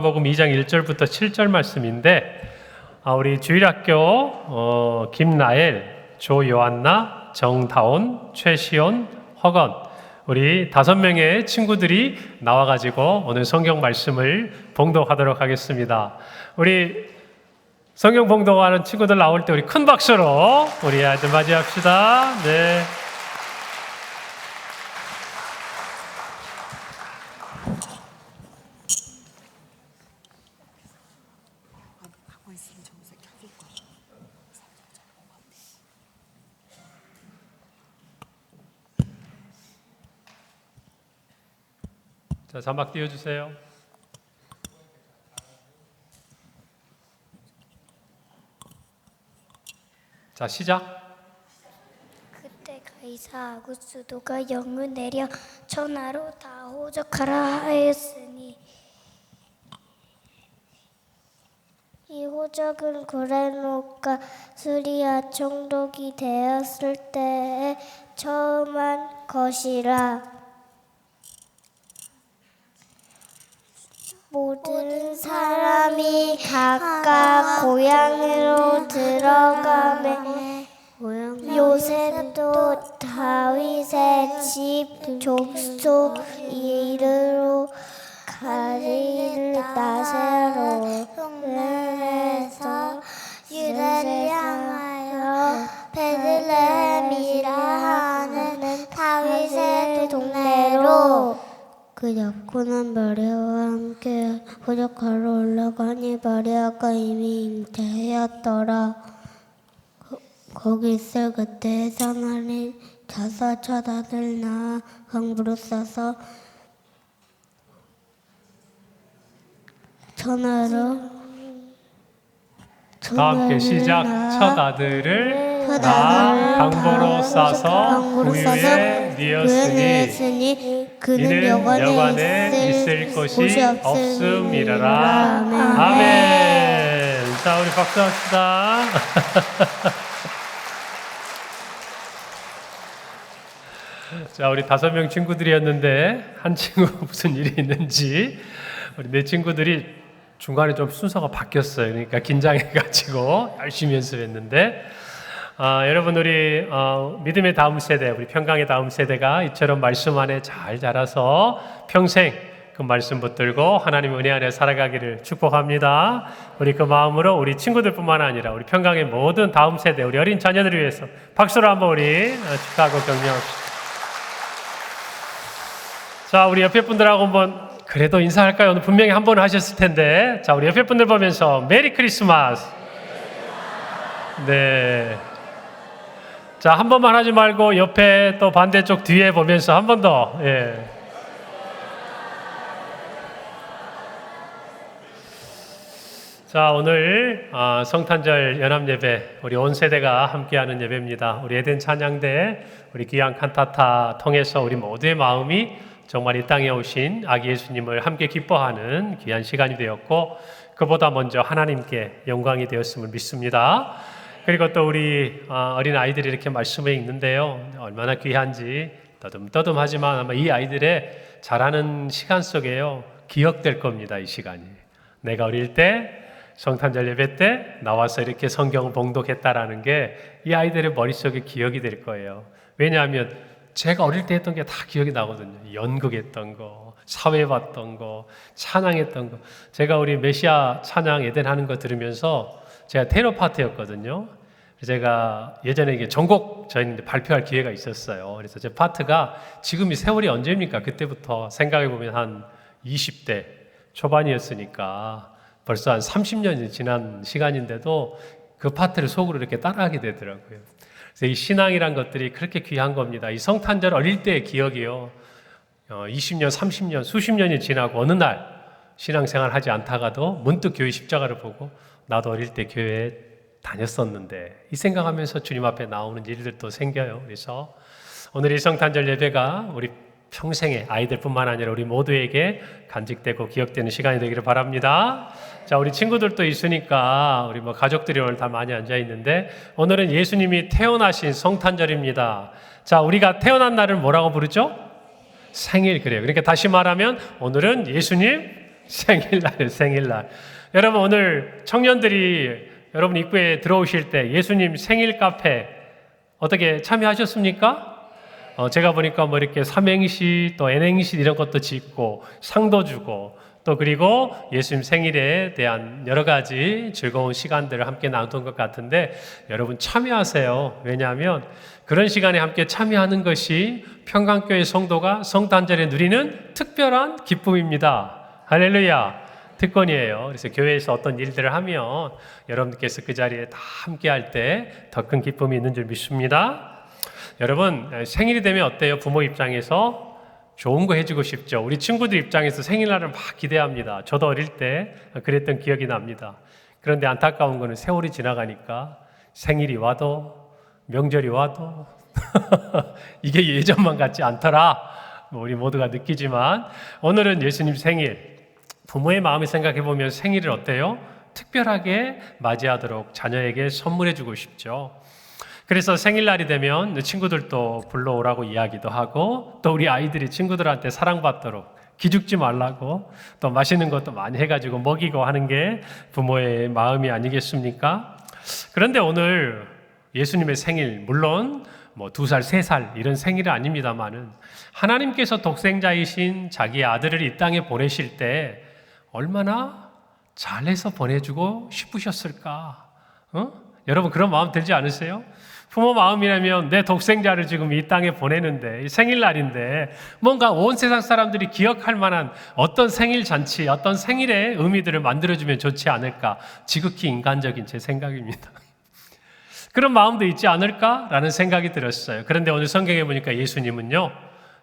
복음 2장 1절부터 7절 말씀인데 우리 주일학교 김나엘, 조요한나, 정다온, 최시온, 허건 우리 5명의 친구들이 나와가지고 오늘 성경 말씀을 봉독하도록 하겠습니다. 우리 성경 봉독하는 친구들 나올 때 우리 큰 박수로 우리 아이들 맞이합시다. 네. 자, 자막 띄워주세요. 자, 시작. 그때 가이사 아구스도가 영을 내려 천하로 다 호적하라 하였으니 이 호적은 구레노가 수리아 총독이 되었을 때에 처음 한 것이라. 모든 사람이 각각 고향으로 들어가매 요셉도 다윗의 집 족속 이르러 가리를 나세로 흉내내서 유대를 향하여 베들레헴이라 하는 다윗의 동네로 그 약혼한 마리아와 함께 호적하러 올라가니 마리아가 이미 잉태하였더라. 거기 있을 그때 사마리 5 처자들 낳아 강부로 싸서 천하로 다 함께 시작. 첫 아들을 낳아 강보로 싸서 우유에 뉘었으니 그는 여관에 있을 곳이 없음이라라. 아멘. 자, 우리 박수합시다. 자, 우리 5명 친구들이었는데 한 친구 무슨 일이 있는지 우리 4 친구들이 중간에 좀 순서가 바뀌었어요. 그러니까 긴장해가지고 열심히 연습했는데 여러분 우리 믿음의 다음 세대, 우리 평강의 다음 세대가 이처럼 말씀 안에 잘 자라서 평생 그 말씀 붙들고 하나님 은혜 안에 살아가기를 축복합니다. 우리 그 마음으로 우리 친구들뿐만 아니라 우리 평강의 모든 다음 세대, 우리 어린 자녀들을 위해서 박수로 한번 우리 축하하고 격려합시다. 자, 우리 옆에 분들하고 한번 그래도 인사할까요? 오늘 분명히 한 번 하셨을 텐데. 자, 우리 옆에 분들 보면서 메리 크리스마스. 네. 자, 한 번만 하지 말고 옆에 또 반대쪽 뒤에 보면서 한 번 더. 예. 자, 오늘 성탄절 연합예배 우리 온 세대가 함께하는 예배입니다. 우리 에덴 찬양대 우리 귀한 칸타타 통해서 우리 모두의 마음이 정말 이 땅에 오신 아기 예수님을 함께 기뻐하는 귀한 시간이 되었고 그보다 먼저 하나님께 영광이 되었음을 믿습니다. 그리고 또 우리 어린 아이들이 이렇게 말씀을 읽는데요. 얼마나 귀한지 떠듬떠듬하지만 아마 이 아이들의 자라는 시간 속에요. 기억될 겁니다. 이 시간이. 내가 어릴 때 성탄절 예배 때 나와서 이렇게 성경을 봉독했다라는 게 이 아이들의 머릿속에 기억이 될 거예요. 왜냐하면 제가 어릴 때 했던 게 다 기억이 나거든요. 연극했던 거, 사회 봤던 거, 찬양했던 거. 제가 우리 메시아 찬양 에덴 하는 거 들으면서 제가 테너 파트였거든요. 제가 예전에 이게 전곡 저희는 발표할 기회가 있었어요. 그래서 제 파트가 지금이 세월이 언제입니까? 그때부터 생각해 보면 한 20대 초반이었으니까 벌써 한 30년이 지난 시간인데도 그 파트를 속으로 이렇게 따라하게 되더라고요. 그래서 이 신앙이란 것들이 그렇게 귀한 겁니다. 이 성탄절 어릴 때의 기억이요. 20년, 30년, 수십 년이 지나고 어느 날 신앙생활 하지 않다가도 문득 교회 십자가를 보고 나도 어릴 때 교회에 다녔었는데 이 생각하면서 주님 앞에 나오는 일들도 생겨요. 그래서 오늘 이 성탄절 예배가 우리 평생의 아이들뿐만 아니라 우리 모두에게 간직되고 기억되는 시간이 되기를 바랍니다. 자, 우리 친구들도 있으니까 우리 가족들이 오늘 다 많이 앉아 있는데 오늘은 예수님이 태어나신 성탄절입니다. 자, 우리가 태어난 날을 뭐라고 부르죠? 생일. 그래요. 그러니까 다시 말하면 오늘은 예수님 생일날. 여러분 오늘 청년들이 여러분 입구에 들어오실 때 예수님 생일 카페 어떻게 참여하셨습니까? 제가 보니까 뭐 이렇게 삼행시 또 N행시 이런 것도 짓고 상도 주고 또 그리고 예수님 생일에 대한 여러 가지 즐거운 시간들을 함께 나누던 것 같은데 여러분 참여하세요. 왜냐하면 그런 시간에 함께 참여하는 것이 평강교회 성도가 성탄절에 누리는 특별한 기쁨입니다. 할렐루야. 특권이에요. 그래서 교회에서 어떤 일들을 하면 여러분께서 그 자리에 다 함께 할 때 더 큰 기쁨이 있는 줄 믿습니다. 여러분 생일이 되면 어때요? 부모 입장에서 좋은 거 해주고 싶죠. 우리 친구들 입장에서 생일날을 막 기대합니다. 저도 어릴 때 그랬던 기억이 납니다. 그런데 안타까운 거는 세월이 지나가니까 생일이 와도 명절이 와도 이게 예전만 같지 않더라. 우리 모두가 느끼지만 오늘은 예수님 생일, 부모의 마음을 생각해 보면 생일을 어때요? 특별하게 맞이하도록 자녀에게 선물해 주고 싶죠. 그래서 생일날이 되면 친구들도 불러오라고 이야기도 하고 또 우리 아이들이 친구들한테 사랑받도록 기죽지 말라고 또 맛있는 것도 많이 해가지고 먹이고 하는 게 부모의 마음이 아니겠습니까? 그런데 오늘 예수님의 생일, 물론 뭐 2살, 3살 이런 생일은 아닙니다만은 하나님께서 독생자이신 자기의 아들을 이 땅에 보내실 때 얼마나 잘해서 보내주고 싶으셨을까? 여러분 그런 마음 들지 않으세요? 부모 마음이라면 내 독생자를 지금 이 땅에 보내는데 생일날인데 뭔가 온 세상 사람들이 기억할 만한 어떤 생일 잔치, 어떤 생일의 의미들을 만들어주면 좋지 않을까? 지극히 인간적인 제 생각입니다. 그런 마음도 있지 않을까라는 생각이 들었어요. 그런데 오늘 성경에 보니까 예수님은요,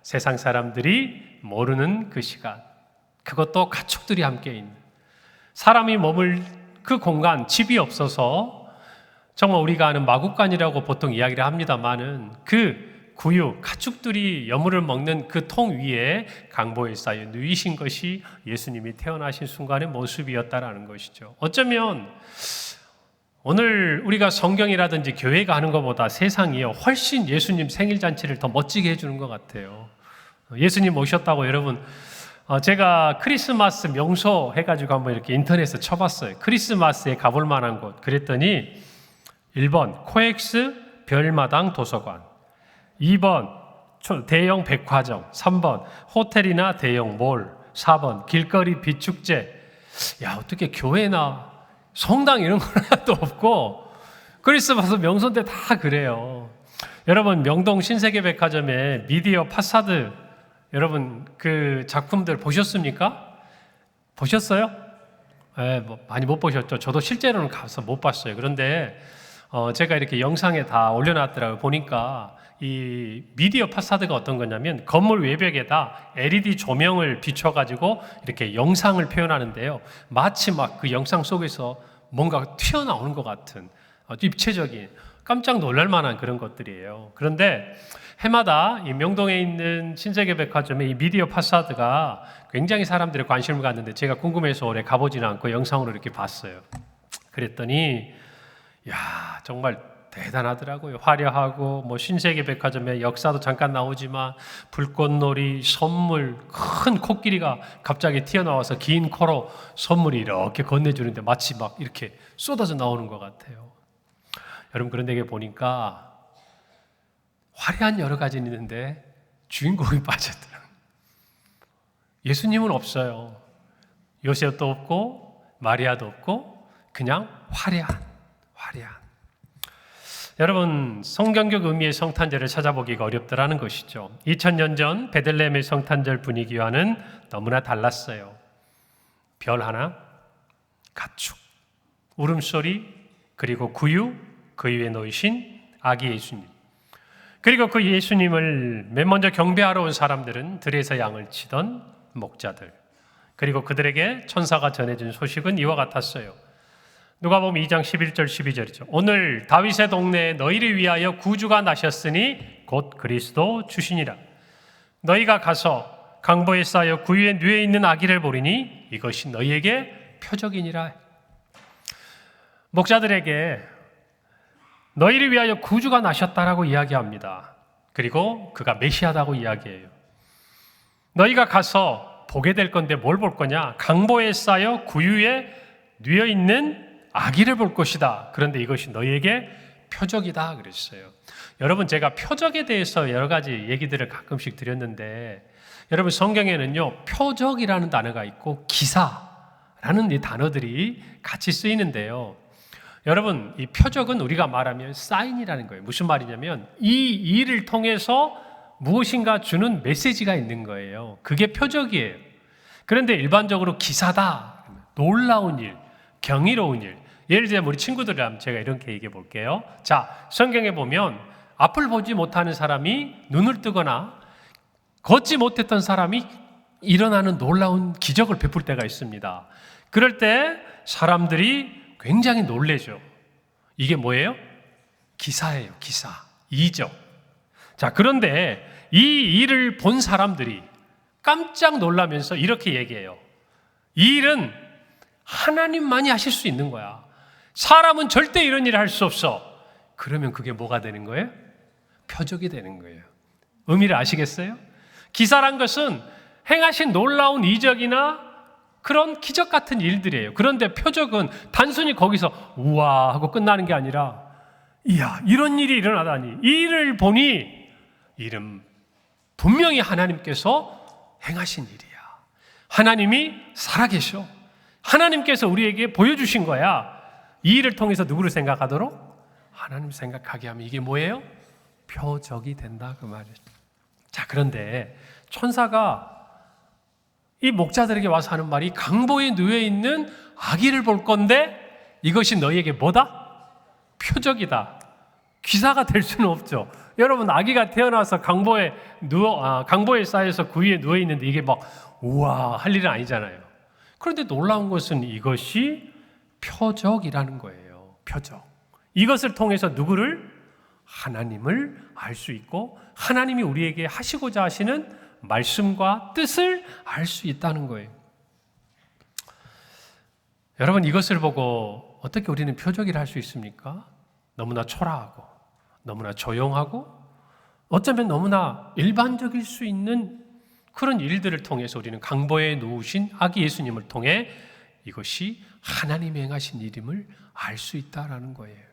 세상 사람들이 모르는 그 시간, 그것도 가축들이 함께 있는, 사람이 머물 그 공간, 집이 없어서 정말 우리가 아는 마구간이라고 보통 이야기를 합니다만은 그 구유, 가축들이 여물을 먹는 그 통 위에 강보에 쌓여 누이신 것이 예수님이 태어나신 순간의 모습이었다라는 것이죠. 어쩌면 오늘 우리가 성경이라든지 교회가 하는 것보다 세상이요 훨씬 예수님 생일 잔치를 더 멋지게 해주는 것 같아요. 예수님 오셨다고 여러분, 제가 크리스마스 명소 해가지고 한번 이렇게 인터넷에 쳐봤어요. 크리스마스에 가볼 만한 곳. 그랬더니 1번 코엑스 별마당 도서관, 2번 대형 백화점, 3번 호텔이나 대형 몰, 4번 길거리 비축제. 야, 어떻게 교회나 성당 이런 건 하나도 없고 크리스마스 명소인데 다 그래요. 여러분 명동 신세계백화점에 미디어 파사드 여러분 그 작품들 보셨습니까? 보셨어요? 네, 뭐 많이 못 보셨죠. 저도 실제로는 가서 못 봤어요. 그런데 제가 이렇게 영상에 다 올려놨더라고요. 보니까 이 미디어 파사드가 어떤 거냐면 건물 외벽에다 LED 조명을 비춰가지고 이렇게 영상을 표현하는데요. 마치 막 그 영상 속에서 뭔가 튀어나오는 것 같은 입체적인 깜짝 놀랄 만한 그런 것들이에요. 그런데 해마다 이 명동에 있는 신세계백화점의 이 미디어 파사드가 굉장히 사람들이 관심을 갖는데 제가 궁금해서 올해 가보지는 않고 영상으로 이렇게 봤어요. 그랬더니 야, 정말 대단하더라고요. 화려하고 뭐 신세계백화점의 역사도 잠깐 나오지만 불꽃놀이, 선물, 큰 코끼리가 갑자기 튀어나와서 긴 코로 선물이 이렇게 건네주는데 마치 막 이렇게 쏟아져 나오는 것 같아요. 여러분 그런 데에 보니까 화려한 여러 가지 있는데 주인공이 빠졌더라고요. 예수님은 없어요. 요셉도 없고 마리아도 없고 그냥 화려한. 여러분 성경적 의미의 성탄절을 찾아보기가 어렵더라는 것이죠. 2000년 전 베들레헴의 성탄절 분위기와는 너무나 달랐어요. 별 하나, 가축, 울음소리, 그리고 구유, 그 위에 놓이신 아기 예수님. 그리고 그 예수님을 맨 먼저 경배하러 온 사람들은 들에서 양을 치던 목자들. 그리고 그들에게 천사가 전해준 소식은 이와 같았어요. 누가복음 2장 11절 12절이죠. 오늘 다윗의 동네에 너희를 위하여 구주가 나셨으니 곧 그리스도 주시니라. 너희가 가서 강보에 쌓여 구유에 누워 있는 아기를 보리니 이것이 너희에게 표적이니라. 목자들에게 너희를 위하여 구주가 나셨다라고 이야기합니다. 그리고 그가 메시아다고 이야기해요. 너희가 가서 보게 될 건데 뭘 볼 거냐? 강보에 쌓여 구유에 뉘어 있는 아기를 볼 것이다. 그런데 이것이 너희에게 표적이다 그랬어요. 여러분, 제가 표적에 대해서 여러 가지 얘기들을 가끔씩 드렸는데, 여러분, 성경에는요 표적이라는 단어가 있고 기사라는 이 단어들이 같이 쓰이는데요. 여러분, 이 표적은 우리가 말하면 사인이라는 거예요. 무슨 말이냐면 이 일을 통해서 무엇인가 주는 메시지가 있는 거예요. 그게 표적이에요. 그런데 일반적으로 기사다, 놀라운 일, 경이로운 일. 예를 들면 우리 친구들이라면 제가 이렇게 얘기해 볼게요. 자, 성경에 보면 앞을 보지 못하는 사람이 눈을 뜨거나 걷지 못했던 사람이 일어나는 놀라운 기적을 베풀 때가 있습니다. 그럴 때 사람들이 굉장히 놀래죠. 이게 뭐예요? 기사예요. 기사. 이적. 자, 그런데 이 일을 본 사람들이 깜짝 놀라면서 이렇게 얘기해요. 이 일은 하나님만이 하실 수 있는 거야. 사람은 절대 이런 일을 할 수 없어. 그러면 그게 뭐가 되는 거예요? 표적이 되는 거예요. 의미를 아시겠어요? 기사란 것은 행하신 놀라운 이적이나 그런 기적 같은 일들이에요. 그런데 표적은 단순히 거기서 우와 하고 끝나는 게 아니라, 이야, 이런 일이 일어나다니. 이 일을 보니 이는 분명히 하나님께서 행하신 일이야. 하나님이 살아계셔. 하나님께서 우리에게 보여주신 거야. 이 일을 통해서 누구를 생각하도록? 하나님 생각하게 하면 이게 뭐예요? 표적이 된다 그 말이에요. 자, 그런데 천사가 이 목자들에게 와서 하는 말이 강보에 누워 있는 아기를 볼 건데 이것이 너희에게 뭐다? 표적이다. 기사가 될 수는 없죠. 여러분, 아기가 태어나서 강보에 쌓여서 구유에 누워 있는데 이게 막 우와 할 일은 아니잖아요. 그런데 놀라운 것은 이것이 표적이라는 거예요. 표적. 이것을 통해서 누구를? 하나님을 알 수 있고 하나님이 우리에게 하시고자 하시는 말씀과 뜻을 알 수 있다는 거예요. 여러분, 이것을 보고 어떻게 우리는 표적이라 할 수 있습니까? 너무나 초라하고 너무나 조용하고 어쩌면 너무나 일반적일 수 있는 그런 일들을 통해서 우리는 강보에 누우신 아기 예수님을 통해 이것이 하나님이 행하신 일임을 알 수 있다라는 거예요.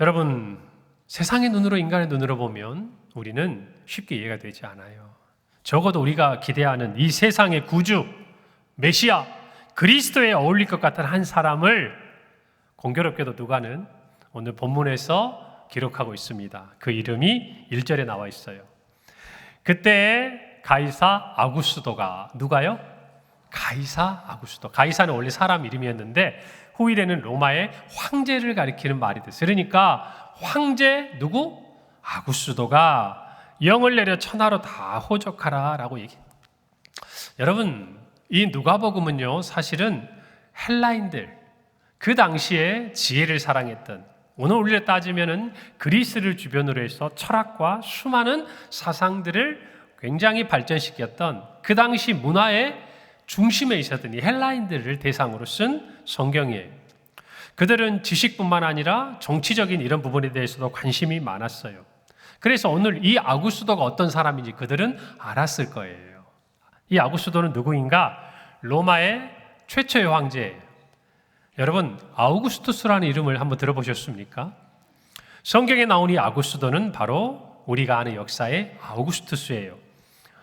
여러분, 세상의 눈으로, 인간의 눈으로 보면 우리는 쉽게 이해가 되지 않아요. 적어도 우리가 기대하는 이 세상의 구주, 메시아, 그리스도에 어울릴 것 같은 한 사람을 공교롭게도 누가는 오늘 본문에서 기록하고 있습니다. 그 이름이 1절에 나와 있어요. 그때 가이사 아구스도가, 누가요? 가이사 아구스도. 가이사는 원래 사람 이름이었는데 후일에는 로마의 황제를 가리키는 말이 됐어요. 그러니까 황제 누구? 아구스도가 영을 내려 천하로 다 호적하라 라고 얘기해요. 여러분, 이 누가복음은요 사실은 헬라인들, 그 당시에 지혜를 사랑했던, 오늘 우리를 따지면은 그리스를 주변으로 해서 철학과 수많은 사상들을 굉장히 발전시켰던 그 당시 문화의 중심에 있었던 이 헬라인들을 대상으로 쓴 성경이에요. 그들은 지식뿐만 아니라 정치적인 이런 부분에 대해서도 관심이 많았어요. 그래서 오늘 이 아구스도가 어떤 사람인지 그들은 알았을 거예요. 이 아구스도는 누구인가? 로마의 최초의 황제예요. 여러분, 아우구스투스라는 이름을 한번 들어보셨습니까? 성경에 나온 이 아구스도는 바로 우리가 아는 역사의 아우구스투스예요.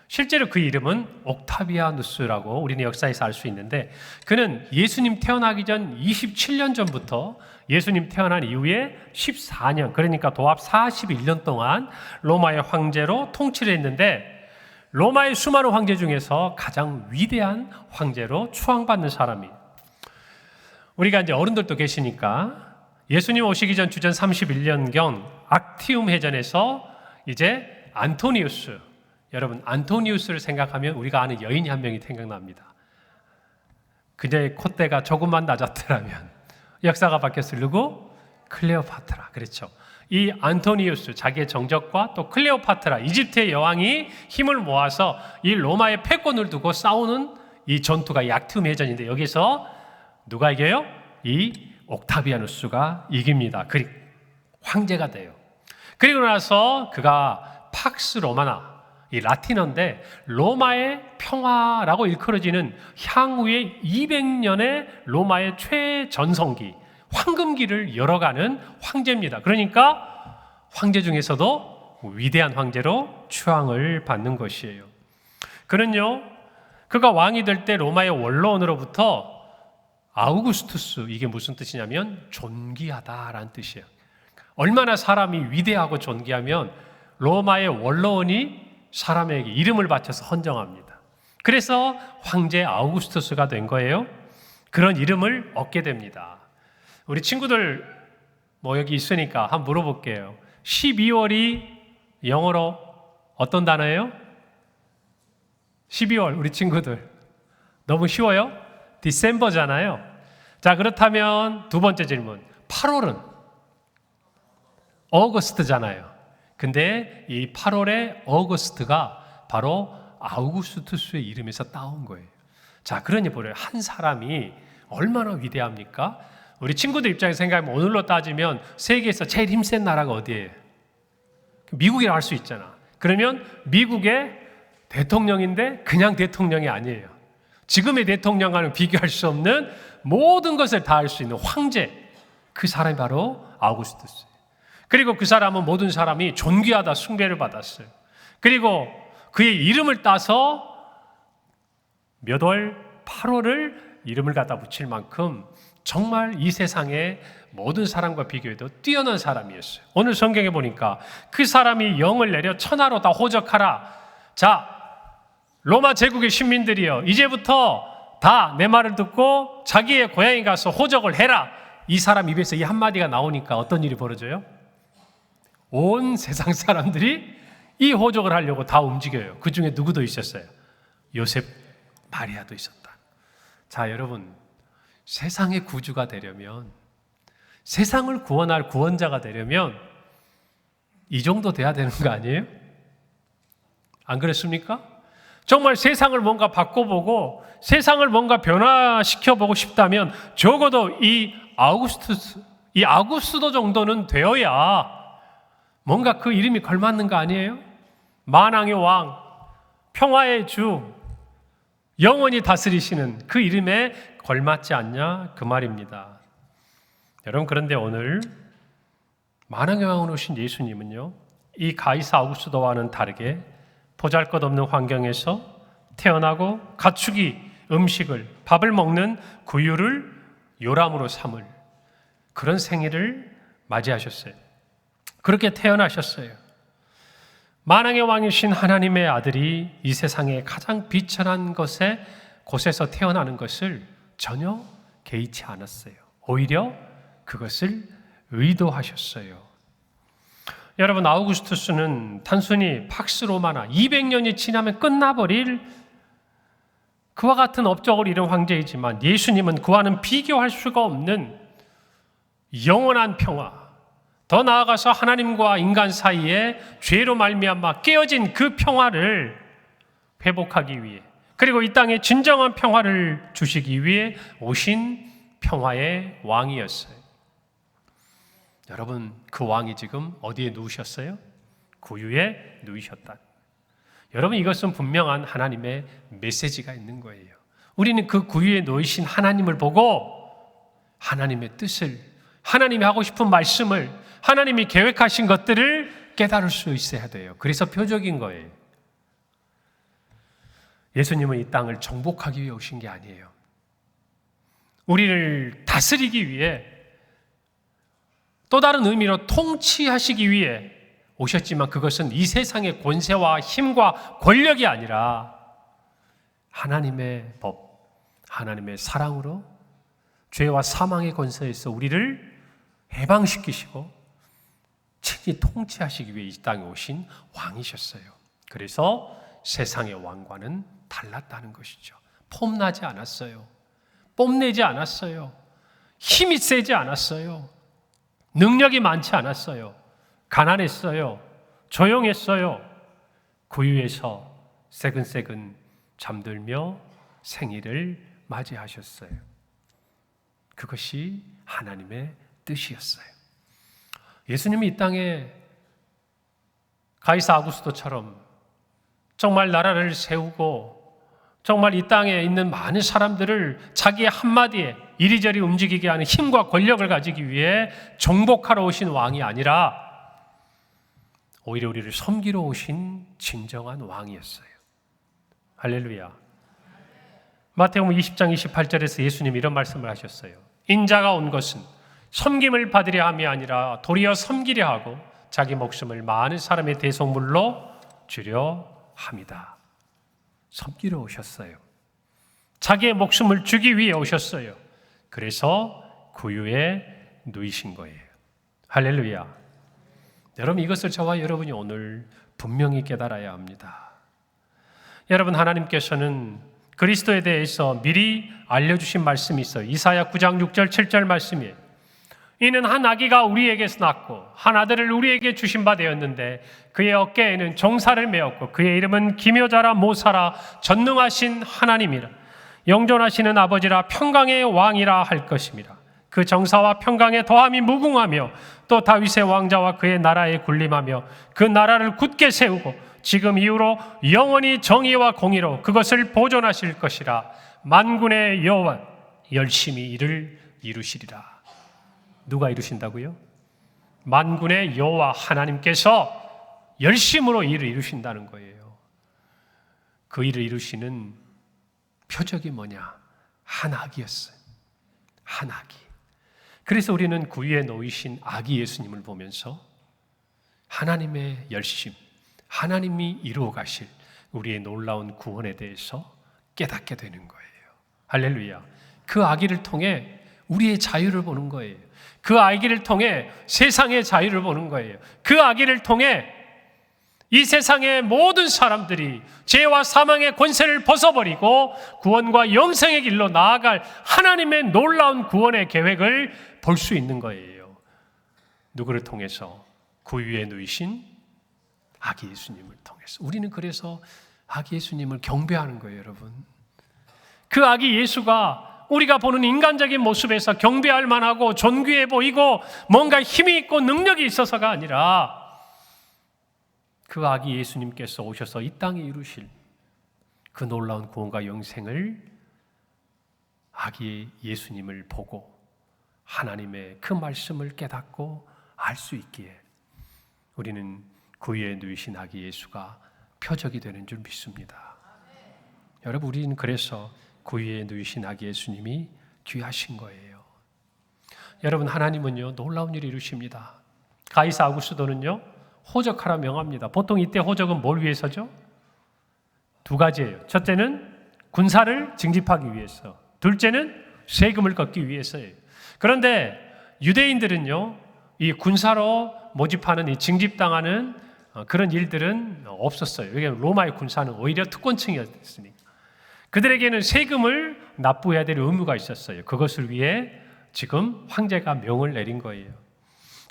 실제로 그 이름은 옥타비아누스라고 우리는 역사에서 알 수 있는데, 그는 예수님 태어나기 전 27년 전부터 예수님 태어난 이후에 14년, 그러니까 도합 41년 동안 로마의 황제로 통치를 했는데, 로마의 수많은 황제 중에서 가장 위대한 황제로 추앙받는 사람이에요. 우리가 이제 어른들도 계시니까 예수님 오시기 전 주전 31년경 악티움 해전에서 이제 안토니우스, 여러분 안토니우스를 생각하면 우리가 아는 여인이 한 명이 생각납니다. 그녀의 콧대가 조금만 낮았더라면 역사가 바뀌었을 누구? 클레오파트라. 그렇죠. 이 안토니우스, 자기의 정적과 또 클레오파트라, 이집트의 여왕이 힘을 모아서 이 로마의 패권을 두고 싸우는 이 전투가 이 악티움 해전인데, 여기서 누가 이겨요? 이 옥타비아누스가 이깁니다. 황제가 돼요. 그리고 나서 그가 팍스 로마나, 이 라틴어인데 로마의 평화라고 일컬어지는 향후의 200년의 로마의 최전성기, 황금기를 열어가는 황제입니다. 그러니까 황제 중에서도 위대한 황제로 추앙을 받는 것이에요. 그는요, 그가 왕이 될 때 로마의 원로원으로부터 아우구스투스, 이게 무슨 뜻이냐면 존귀하다라는 뜻이에요. 얼마나 사람이 위대하고 존귀하면 로마의 원로원이 사람에게 이름을 바쳐서 헌정합니다. 그래서 황제 아우구스투스가 된 거예요. 그런 이름을 얻게 됩니다. 우리 친구들 뭐 여기 있으니까 한번 물어볼게요. 12월이 영어로 어떤 단어예요? 12월 우리 친구들 너무 쉬워요? 디셈버잖아요. 자, 그렇다면 두 번째 질문. 8월은 어거스트잖아요. 근데 이 8월의 어거스트가 바로 아우구스투스의 이름에서 따온 거예요. 자, 그러니 보래요. 한 사람이 얼마나 위대합니까? 우리 친구들 입장에서 생각하면 오늘로 따지면 세계에서 제일 힘센 나라가 어디예요? 미국이라고 할 수 있잖아. 그러면 미국의 대통령인데 그냥 대통령이 아니에요. 지금의 대통령과는 비교할 수 없는 모든 것을 다 할 수 있는 황제, 그 사람이 바로 아우구스투스. 그리고 그 사람은 모든 사람이 존귀하다 숭배를 받았어요. 그리고 그의 이름을 따서 몇 월? 8월을 이름을 갖다 붙일 만큼 정말 이 세상의 모든 사람과 비교해도 뛰어난 사람이었어요. 오늘 성경에 보니까 그 사람이 영을 내려 천하로 다 호적하라. 자, 로마 제국의 시민들이여, 이제부터 다 내 말을 듣고 자기의 고향에 가서 호적을 해라. 이 사람 입에서 이 한마디가 나오니까 어떤 일이 벌어져요? 온 세상 사람들이 이 호적을 하려고 다 움직여요. 그 중에 누구도 있었어요? 요셉, 마리아도 있었다. 자, 여러분, 세상의 구주가 되려면, 세상을 구원할 구원자가 되려면 이 정도 돼야 되는 거 아니에요? 안 그렇습니까? 정말 세상을 뭔가 바꿔보고 세상을 뭔가 변화시켜보고 싶다면 적어도 이 아우구스도 정도는 되어야 뭔가 그 이름이 걸맞는 거 아니에요? 만왕의 왕, 평화의 주, 영원히 다스리시는 그 이름에 걸맞지 않냐? 그 말입니다. 여러분, 그런데 오늘 만왕의 왕으로 오신 예수님은요, 이 가이사 아우구스도와는 다르게 보잘것없는 환경에서 태어나고 가축이 음식을, 밥을 먹는 구유를 요람으로 삼을 그런 생일을 맞이하셨어요. 그렇게 태어나셨어요. 만왕의 왕이신 하나님의 아들이 이 세상에 가장 비천한 곳에서 태어나는 것을 전혀 개의치 않았어요. 오히려 그것을 의도하셨어요. 여러분, 아우구스투스는 단순히 팍스 로마나 200년이 지나면 끝나버릴 그와 같은 업적을 이룬 황제이지만 예수님은 그와는 비교할 수가 없는 영원한 평화, 더 나아가서 하나님과 인간 사이에 죄로 말미암아 깨어진 그 평화를 회복하기 위해, 그리고 이 땅에 진정한 평화를 주시기 위해 오신 평화의 왕이었어요. 여러분, 그 왕이 지금 어디에 누우셨어요? 구유에 누우셨다. 여러분, 이것은 분명한 하나님의 메시지가 있는 거예요. 우리는 그 구유에 놓이신 하나님을 보고 하나님의 뜻을, 하나님이 하고 싶은 말씀을, 하나님이 계획하신 것들을 깨달을 수 있어야 돼요. 그래서 표적인 거예요. 예수님은 이 땅을 정복하기 위해 오신 게 아니에요. 우리를 다스리기 위해, 또 다른 의미로 통치하시기 위해 오셨지만 그것은 이 세상의 권세와 힘과 권력이 아니라 하나님의 법, 하나님의 사랑으로 죄와 사망의 권세에서 우리를 해방시키시고 친히 통치하시기 위해 이 땅에 오신 왕이셨어요. 그래서 세상의 왕과는 달랐다는 것이죠. 폼나지 않았어요. 뽐내지 않았어요. 힘이 세지 않았어요. 능력이 많지 않았어요. 가난했어요. 조용했어요. 구유에서 새근새근 잠들며 생일을 맞이하셨어요. 그것이 하나님의 뜻이었어요. 예수님이 이 땅에 가이사 아구스도처럼 정말 나라를 세우고 정말 이 땅에 있는 많은 사람들을 자기의 한마디에 이리저리 움직이게 하는 힘과 권력을 가지기 위해 정복하러 오신 왕이 아니라 오히려 우리를 섬기러 오신 진정한 왕이었어요. 할렐루야. 마태복음 20장 28절에서 예수님이 이런 말씀을 하셨어요. 인자가 온 것은 섬김을 받으려 함이 아니라 도리어 섬기려 하고 자기 목숨을 많은 사람의 대속물로 주려 함이다. 섬기러 오셨어요. 자기의 목숨을 주기 위해 오셨어요. 그래서 구유에 누이신 거예요. 할렐루야. 여러분, 이것을 저와 여러분이 오늘 분명히 깨달아야 합니다. 여러분, 하나님께서는 그리스도에 대해서 미리 알려주신 말씀이 있어요. 이사야 9장 6절 7절 말씀이에요. 이는 한 아기가 우리에게서 낳고 한 아들을 우리에게 주신 바 되었는데 그의 어깨에는 종살을 메었고 그의 이름은 기묘자라 모사라 전능하신 하나님이라 영존하시는 아버지라 평강의 왕이라 할 것입니다. 그 정사와 평강의 더함이 무궁하며 또 다윗의 왕자와 그의 나라에 군림하며 그 나라를 굳게 세우고 지금 이후로 영원히 정의와 공의로 그것을 보존하실 것이라. 만군의 여호와 열심히 이를 이루시리라. 누가 이루신다고요? 만군의 여호와 하나님께서 열심으로 일을 이루신다는 거예요. 그 일을 이루시는 표적이 뭐냐? 한 아기였어요. 한 아기. 그래서 우리는 구유에 놓이신 아기 예수님을 보면서 하나님의 열심, 하나님이 이루어 가실 우리의 놀라운 구원에 대해서 깨닫게 되는 거예요. 할렐루야. 그 아기를 통해 우리의 자유를 보는 거예요. 그 아기를 통해 세상의 자유를 보는 거예요. 그 아기를 통해 이 세상의 모든 사람들이 죄와 사망의 권세를 벗어버리고 구원과 영생의 길로 나아갈 하나님의 놀라운 구원의 계획을 볼 수 있는 거예요. 누구를 통해서? 구유에 누이신 아기 예수님을 통해서. 우리는 그래서 아기 예수님을 경배하는 거예요, 여러분. 그 아기 예수가 우리가 보는 인간적인 모습에서 경배할 만하고 존귀해 보이고 뭔가 힘이 있고 능력이 있어서가 아니라 그 아기 예수님께서 오셔서 이 땅에 이루실 그 놀라운 구원과 영생을 아기 예수님을 보고 하나님의 그 말씀을 깨닫고 알 수 있기에 우리는 구유에 누이신 아기 예수가 표적이 되는 줄 믿습니다. 여러분, 우리는 그래서 구유에 누이신 아기 예수님이 귀하신 거예요. 여러분, 하나님은요 놀라운 일을 이루십니다. 가이사 아구스도는요 호적하라 명합니다. 보통 이때 호적은 뭘 위해서죠? 두 가지예요. 첫째는 군사를 징집하기 위해서, 둘째는 세금을 걷기 위해서예요. 그런데 유대인들은요 이 군사로 모집하는 이 징집당하는 그런 일들은 없었어요. 왜냐하면 로마의 군사는 오히려 특권층이었으니까. 그들에게는 세금을 납부해야 될 의무가 있었어요. 그것을 위해 지금 황제가 명을 내린 거예요.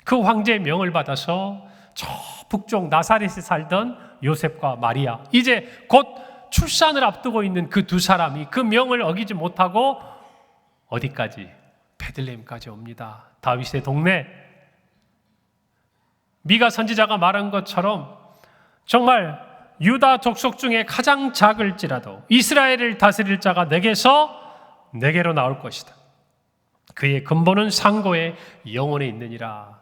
그 황제의 명을 받아서 저 북쪽 나사렛에 살던 요셉과 마리아, 이제 곧 출산을 앞두고 있는 그 두 사람이 그 명을 어기지 못하고 어디까지? 베들레헴까지 옵니다. 다윗의 동네. 미가 선지자가 말한 것처럼 정말 유다 족속 중에 가장 작을지라도 이스라엘을 다스릴 자가 내게로 나올 것이다. 그의 근본은 상고의 영원에 있느니라.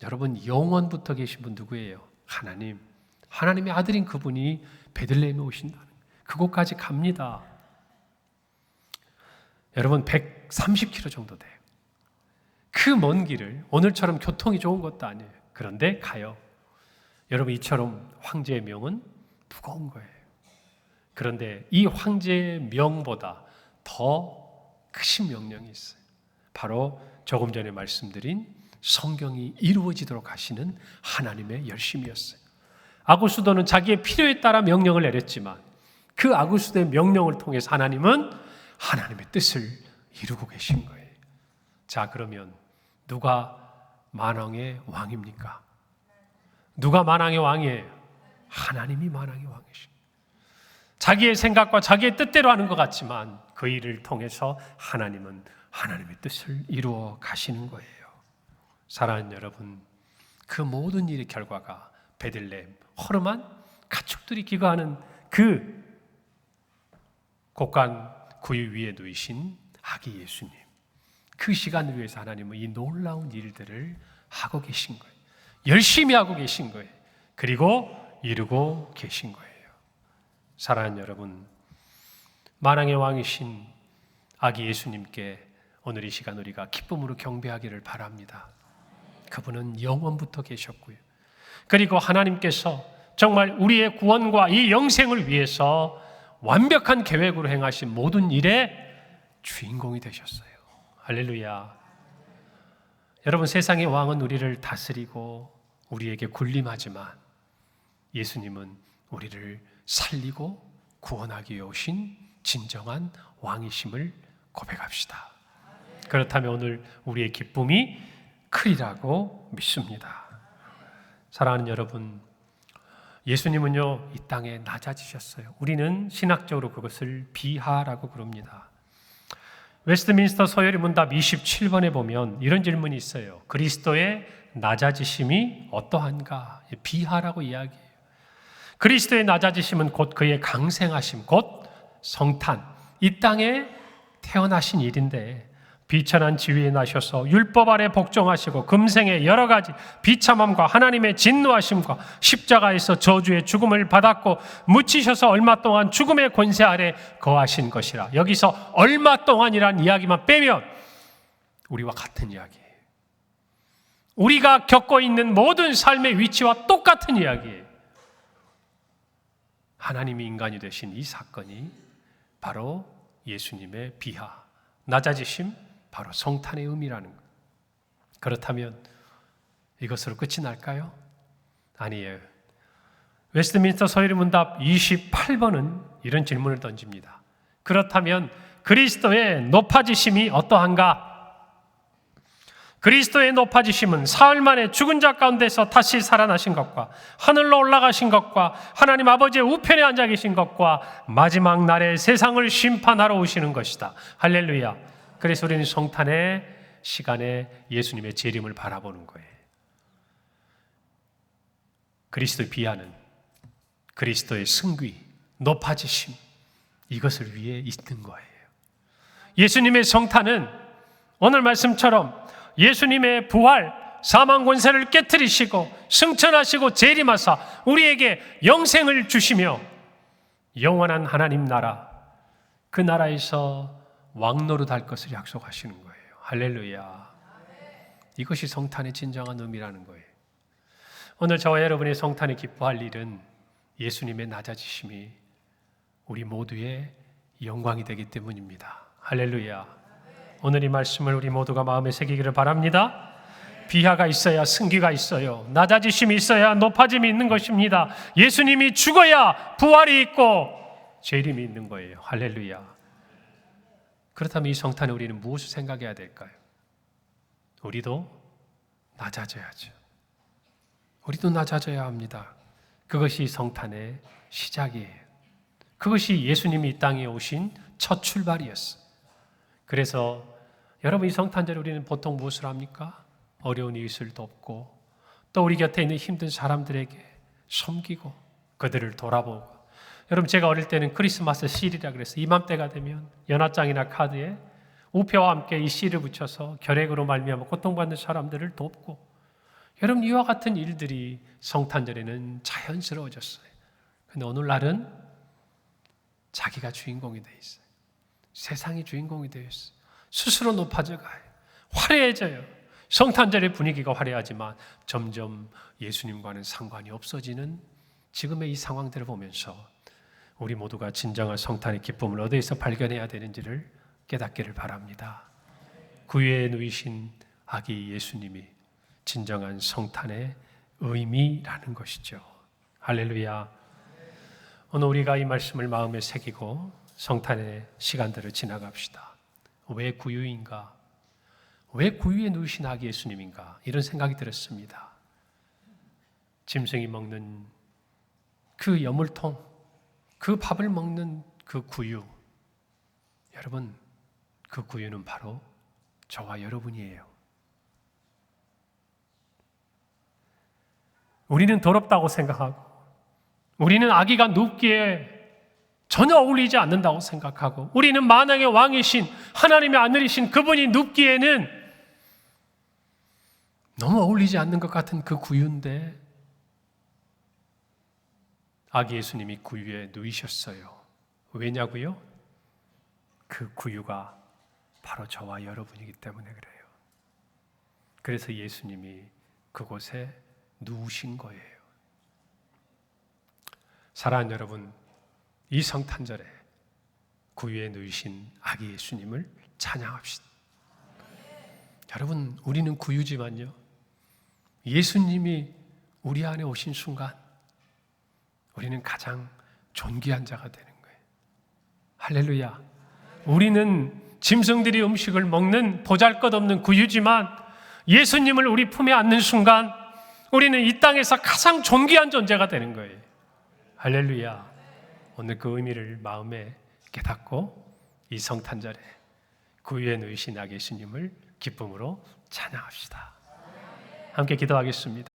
여러분, 영원부터 계신 분 누구예요? 하나님. 하나님의 아들인 그분이 베들레헴에 오신다는 그곳까지 갑니다. 여러분, 130km 정도 돼요. 그 먼 길을 오늘처럼 교통이 좋은 것도 아니에요. 그런데 가요. 여러분, 이처럼 황제의 명은 무거운 거예요. 그런데 이 황제의 명보다 더 크신 명령이 있어요. 바로 조금 전에 말씀드린 성경이 이루어지도록 하시는 하나님의 열심이었어요. 아구스도는 자기의 필요에 따라 명령을 내렸지만 그 아구스도의 명령을 통해서 하나님은 하나님의 뜻을 이루고 계신 거예요. 자, 그러면 누가 만왕의 왕입니까? 누가 만왕의 왕이에요? 하나님이 만왕의 왕이십니다. 자기의 생각과 자기의 뜻대로 하는 것 같지만 그 일을 통해서 하나님은 하나님의 뜻을 이루어 가시는 거예요. 사랑하는 여러분, 그 모든 일의 결과가 베들레헴, 허름한 가축들이 기거하는 그 곡간 구유 위에 누이신 아기 예수님, 그 시간을 위해서 하나님은 이 놀라운 일들을 하고 계신 거예요. 열심히 하고 계신 거예요. 그리고 이루고 계신 거예요. 사랑하는 여러분, 만왕의 왕이신 아기 예수님께 오늘 이 시간 우리가 기쁨으로 경배하기를 바랍니다. 그분은 영원부터 계셨고요. 그리고 하나님께서 정말 우리의 구원과 이 영생을 위해서 완벽한 계획으로 행하신 모든 일의 주인공이 되셨어요. 할렐루야. 여러분, 세상의 왕은 우리를 다스리고 우리에게 군림하지만 예수님은 우리를 살리고 구원하기 위해 오신 진정한 왕이심을 고백합시다. 그렇다면 오늘 우리의 기쁨이 크리라고 믿습니다. 사랑하는 여러분, 예수님은요 이 땅에 낮아지셨어요. 우리는 신학적으로 그것을 비하라고 그럽니다. 웨스트민스터 서열의 문답 27번에 보면 이런 질문이 있어요. 그리스도의 낮아지심이 어떠한가? 비하라고 이야기해요. 그리스도의 낮아지심은 곧 그의 강생하심, 곧 성탄, 이 땅에 태어나신 일인데 비천한 지위에 나셔서 율법 아래 복종하시고 금생의 여러 가지 비참함과 하나님의 진노하심과 십자가에서 저주의 죽음을 받았고 묻히셔서 얼마 동안 죽음의 권세 아래 거하신 것이라. 여기서 얼마 동안이란 이야기만 빼면 우리와 같은 이야기예요. 우리가 겪고 있는 모든 삶의 위치와 똑같은 이야기예요. 하나님이 인간이 되신 이 사건이 바로 예수님의 비하, 낮아지심, 바로 성탄의 의미라는 것. 그렇다면 이것으로 끝이 날까요? 아니에요. 웨스트민스터 서열의 문답 28번은 이런 질문을 던집니다. 그렇다면 그리스도의 높아지심이 어떠한가? 그리스도의 높아지심은 사흘 만에 죽은 자 가운데서 다시 살아나신 것과 하늘로 올라가신 것과 하나님 아버지의 우편에 앉아 계신 것과 마지막 날에 세상을 심판하러 오시는 것이다. 할렐루야. 그래서 우리는 성탄의 시간에 예수님의 재림을 바라보는 거예요. 그리스도의 비하는 그리스도의 승귀, 높아지심, 이것을 위해 있는 거예요. 예수님의 성탄은 오늘 말씀처럼 예수님의 부활, 사망 권세를 깨뜨리시고 승천하시고 재림하사 우리에게 영생을 주시며 영원한 하나님 나라, 그 나라에서 왕노릇 할 것을 약속하시는 거예요. 할렐루야. 이것이 성탄의 진정한 의미라는 거예요. 오늘 저와 여러분의 성탄에 기뻐할 일은 예수님의 낮아지심이 우리 모두의 영광이 되기 때문입니다. 할렐루야. 오늘 이 말씀을 우리 모두가 마음에 새기기를 바랍니다. 비하가 있어야 승기가 있어요. 낮아지심이 있어야 높아짐이 있는 것입니다. 예수님이 죽어야 부활이 있고 재림이 있는 거예요. 할렐루야. 그렇다면 이 성탄에 우리는 무엇을 생각해야 될까요? 우리도 낮아져야죠. 우리도 낮아져야 합니다. 그것이 성탄의 시작이에요. 그것이 예수님이 이 땅에 오신 첫 출발이었어요. 그래서 여러분, 이 성탄절에 우리는 보통 무엇을 합니까? 어려운 이웃을 돕고 또 우리 곁에 있는 힘든 사람들에게 섬기고 그들을 돌아보고. 여러분, 제가 어릴 때는 크리스마스 실이라 그래서 이맘때가 되면 연합장이나 카드에 우표와 함께 이 실을 붙여서 결핵으로 말미암아 고통받는 사람들을 돕고. 여러분, 이와 같은 일들이 성탄절에는 자연스러워졌어요. 그런데 오늘날은 자기가 주인공이 돼 있어요. 세상이 주인공이 되어 있어요. 스스로 높아져 가요. 화려해져요. 성탄절의 분위기가 화려하지만 점점 예수님과는 상관이 없어지는 지금의 이 상황들을 보면서 우리 모두가 진정한 성탄의 기쁨을 어디에서 발견해야 되는지를 깨닫기를 바랍니다. 구유에 누이신 아기 예수님이 진정한 성탄의 의미라는 것이죠. 할렐루야. 오늘 우리가 이 말씀을 마음에 새기고 성탄의 시간들을 지나갑시다. 왜 구유인가? 왜 구유에 누이신 아기 예수님인가? 이런 생각이 들었습니다. 짐승이 먹는 그 여물통, 그 밥을 먹는 그 구유. 여러분, 그 구유는 바로 저와 여러분이에요. 우리는 더럽다고 생각하고 우리는 아기가 눕기에 전혀 어울리지 않는다고 생각하고, 우리는 만왕의 왕이신 하나님의 아들이신 그분이 눕기에는 너무 어울리지 않는 것 같은 그 구유인데 아기 예수님이 구유에 누이셨어요. 왜냐고요? 그 구유가 바로 저와 여러분이기 때문에 그래요. 그래서 예수님이 그곳에 누우신 거예요. 사랑하는 여러분, 이 성탄절에 구유에 누이신 아기 예수님을 찬양합시다. 여러분, 우리는 구유지만요, 예수님이 우리 안에 오신 순간 우리는 가장 존귀한 자가 되는 거예요. 할렐루야. 우리는 짐승들이 음식을 먹는 보잘것없는 구유지만 예수님을 우리 품에 안는 순간 우리는 이 땅에서 가장 존귀한 존재가 되는 거예요. 할렐루야. 오늘 그 의미를 마음에 깨닫고 이 성탄절에 구유에 누이신 아기 예수님을 기쁨으로 찬양합시다. 함께 기도하겠습니다.